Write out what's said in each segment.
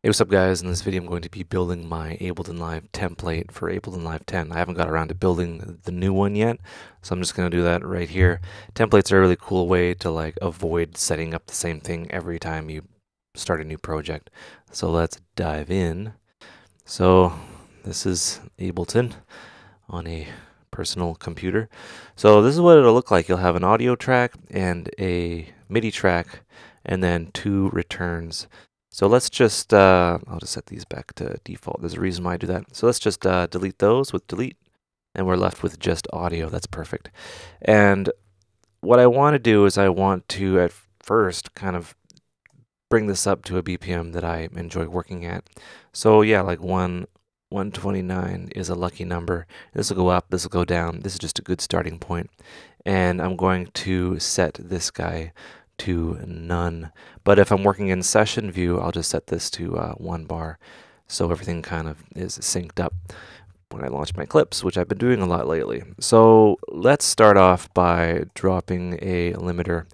Hey, what's up guys? In this video I'm going to be building my Ableton Live template for Ableton Live 10. I haven't got around to building the new one yet, so I'm just going to do that right here. Templates are a really cool way to avoid setting up the same thing every time you start a new project. So let's dive in. So this is Ableton on a personal computer. So this is what it'll look like. You'll have an audio track and a MIDI track and then two returns. So let's just, I'll just set these back to default. There's a reason why I do that. So let's just delete those with delete, and we're left with just audio. That's perfect. And what I want to do is I want to, at first, kind of bring this up to a BPM that I enjoy working at. So yeah, like 129 is a lucky number. This will go up, this will go down. This is just a good starting point. And I'm going to set this guy to none. But if I'm working in session view, I'll just set this to 1 bar. So everything kind of is synced up when I launch my clips, which I've been doing a lot lately. So let's start off by dropping a limiter.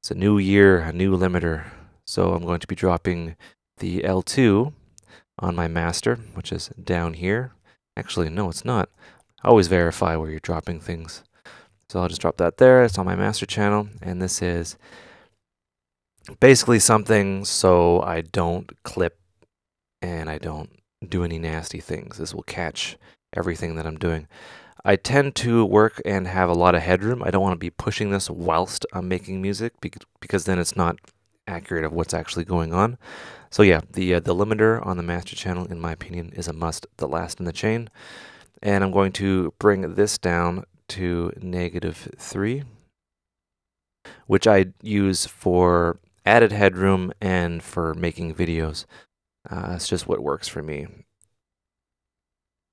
It's a new year, a new limiter. So I'm going to be dropping the L2 on my master, which is down here. Actually, no, it's not. Always verify where you're dropping things. So I'll just drop that there. It's on my master channel, and this is basically something so I don't clip and I don't do any nasty things. This will catch everything that I'm doing. I tend to work and have a lot of headroom. I don't want to be pushing this whilst I'm making music because then it's not accurate of what's actually going on. So yeah, the limiter on the master channel, in my opinion, is a must, the last in the chain. And I'm going to bring this down to -3, which I use for added headroom and for making videos. It's just what works for me,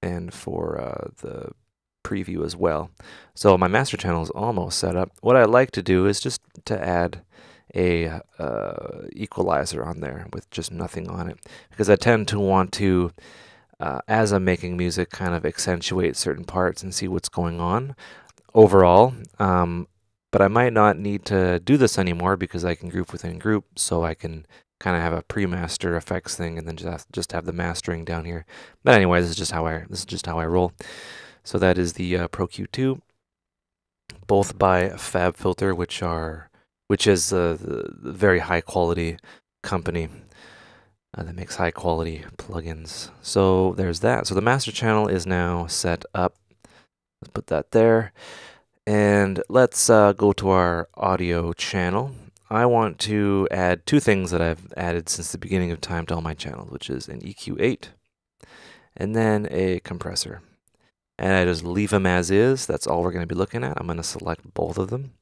and for the preview as well. So my master channel is almost set up. What I like to do is just to add a equalizer on there with just nothing on it, because I tend to want to as I'm making music, kind of accentuate certain parts and see what's going on overall. But I might not need to do this anymore because I can group within group, so I can kind of have a pre-master effects thing and then just have the mastering down here. But anyway, this is just how I roll. So that is the Pro Q2, both by FabFilter, which is the very high quality company that makes high quality plugins. So there's that. So the master channel is now set up. Let's put that there. And let's go to our audio channel. I want to add two things that I've added since the beginning of time to all my channels, which is an EQ8 and then a compressor. And I just leave them as is. That's all we're going to be looking at. I'm going to select both of them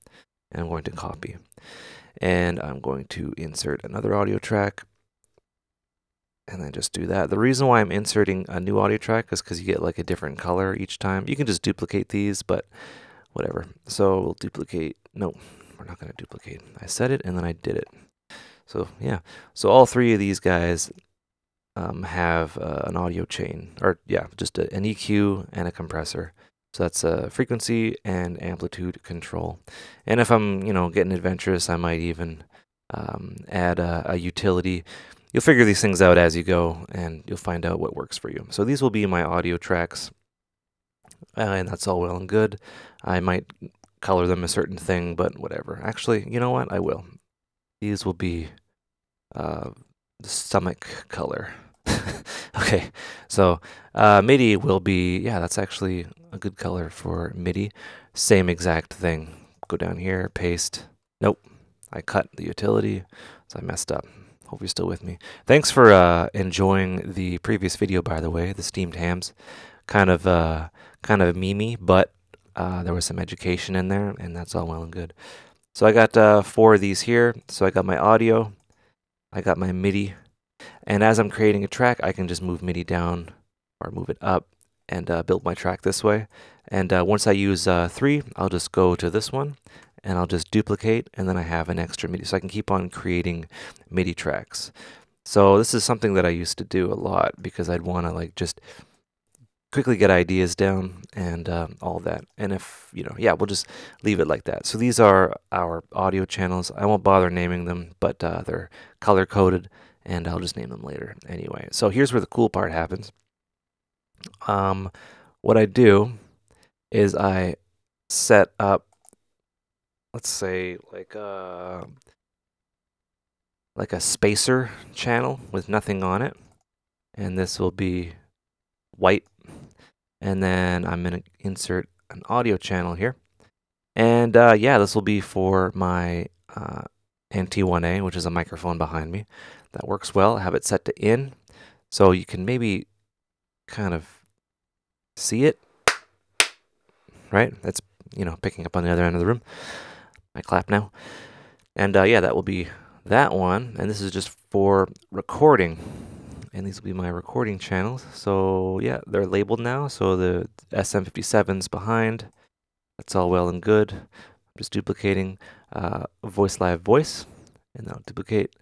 and I'm going to copy. And I'm going to insert another audio track. And then just do that. The reason why I'm inserting a new audio track is because you get like a different color each time. You can just duplicate these, but whatever. So we'll duplicate. No, we're not going to duplicate. I said it and then I did it. So yeah. So all three of these guys have an audio chain, or yeah, just an EQ and a compressor. So that's a frequency and amplitude control. And if I'm, getting adventurous, I might even add a utility. You'll figure these things out as you go, and you'll find out what works for you. So these will be my audio tracks, and that's all well and good. I might color them a certain thing, but whatever. Actually, you know what? I will. These will be the stomach color. Okay, so MIDI will be, yeah, that's actually a good color for MIDI. Same exact thing. Go down here, paste. Nope, I cut the utility, so I messed up. Hope you're still with me. Thanks for enjoying the previous video, by the way, the steamed hams. Kind of memey, but there was some education in there, and that's all well and good. So I got 4 of these here. So I got my audio, I got my MIDI, and as I'm creating a track, I can just move MIDI down or move it up and build my track this way. And once I use 3, I'll just go to this one, and I'll just duplicate, and then I have an extra MIDI, so I can keep on creating MIDI tracks. So this is something that I used to do a lot because I'd want to just quickly get ideas down and all that. And if, yeah, we'll just leave it like that. So these are our audio channels. I won't bother naming them, but they're color-coded, and I'll just name them later anyway. So here's where the cool part happens. What I do is I set up, let's say, like a spacer channel with nothing on it, and this will be white. And then I'm going to insert an audio channel here. And yeah, this will be for my NT1A, which is a microphone behind me. That works well. I have it set to in, so you can maybe kind of see it, right? That's, picking up on the other end of the room. I clap now. And yeah, that will be that one. And this is just for recording. And these will be my recording channels. So yeah, they're labeled now. So the SM57's behind. That's all well and good. I'm just duplicating voice live voice, and then I'll duplicate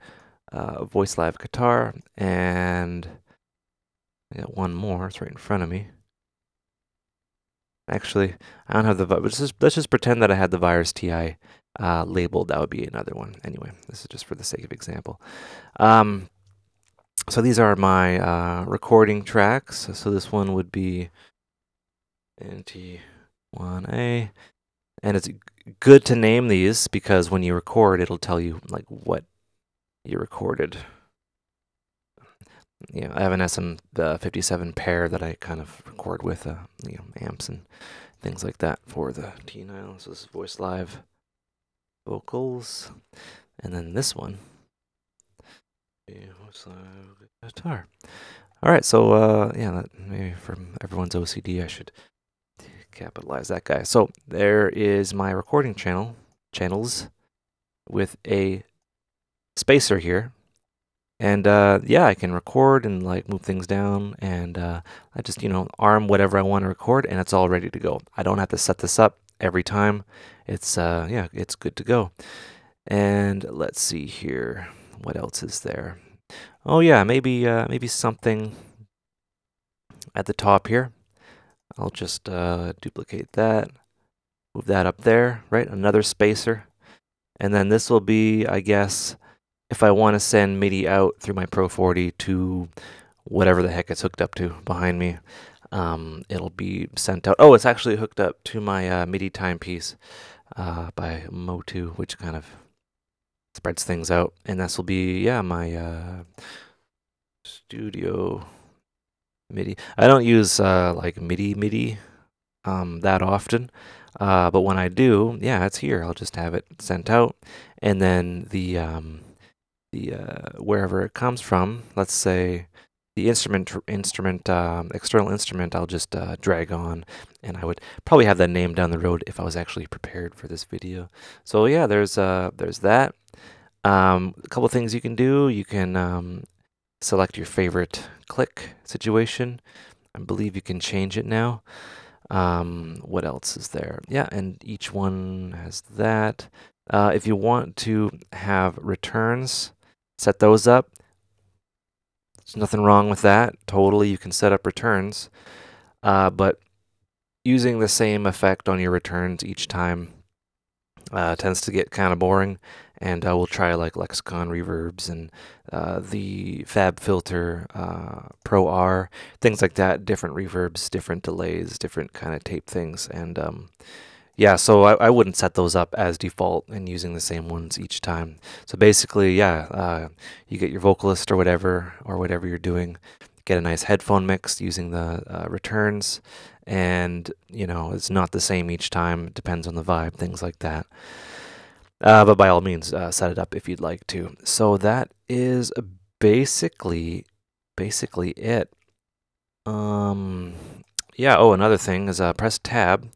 voice live guitar, and I got one more. It's right in front of me. Actually, I don't have the. Let's just pretend that I had the Virus TI labeled. That would be another one. Anyway, this is just for the sake of example. So these are my recording tracks. So this one would be NT1A, and it's good to name these because when you record, it'll tell you like what you recorded. I have an SM57 pair that I kind of record with, amps and things like that for the T9. So this is voice live vocals, and then this one, voice live guitar. All right, so yeah, maybe from everyone's OCD, I should capitalize that guy. So there is my recording channels with a spacer here. And yeah, I can record and like move things down, and I just arm whatever I want to record, and it's all ready to go. I don't have to set this up every time. It's yeah, it's good to go. And let's see here, what else is there? Oh yeah, maybe something at the top here. I'll just duplicate that, move that up there, right? Another spacer, and then this will be, I guess, if I want to send MIDI out through my Pro 40 to whatever the heck it's hooked up to behind me, it'll be sent out. Oh, it's actually hooked up to my MIDI timepiece by Motu, which kind of spreads things out. And this will be, yeah, my studio MIDI. I don't use like MIDI that often, but when I do, yeah, it's here. I'll just have it sent out, and then the wherever it comes from, let's say the external instrument, I'll just drag on, and I would probably have that name down the road if I was actually prepared for this video. So yeah, there's that. A couple things you can do. You can select your favorite click situation. I believe you can change it now. What else is there? Yeah, and each one has that. If you want to have returns, set those up. There's nothing wrong with that. Totally, you can set up returns. But using the same effect on your returns each time tends to get kind of boring. And we'll try like lexicon reverbs and the Fab Filter Pro R, things like that. Different reverbs, different delays, different kind of tape things. And yeah, so I wouldn't set those up as default and using the same ones each time. So basically, yeah, you get your vocalist or whatever you're doing, get a nice headphone mix using the returns, and it's not the same each time. It depends on the vibe, things like that. But by all means, set it up if you'd like to. So that is basically it. Yeah. Oh, another thing is press Tab.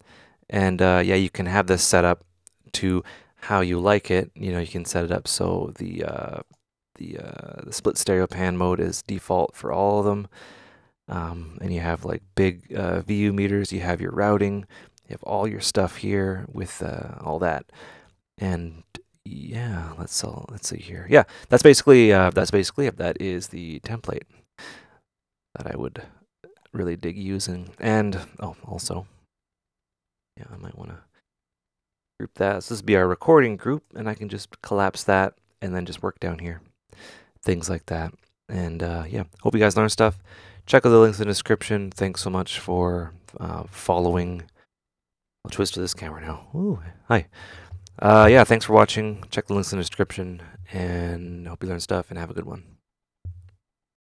And yeah, you can have this set up to how you like it. You can set it up so the split stereo pan mode is default for all of them. And you have like big VU meters. You have your routing. You have all your stuff here with all that. And yeah, let's see here. Yeah, that's basically it. That is the template that I would really dig using. And oh, also, yeah, I might want to group that. So this would be our recording group, and I can just collapse that and then just work down here. things like that. And yeah, hope you guys learned stuff. Check out the links in the description. Thanks so much for following. I'll twist to this camera now. Ooh, hi. Yeah, thanks for watching. Check the links in the description, and hope you learned stuff, and have a good one.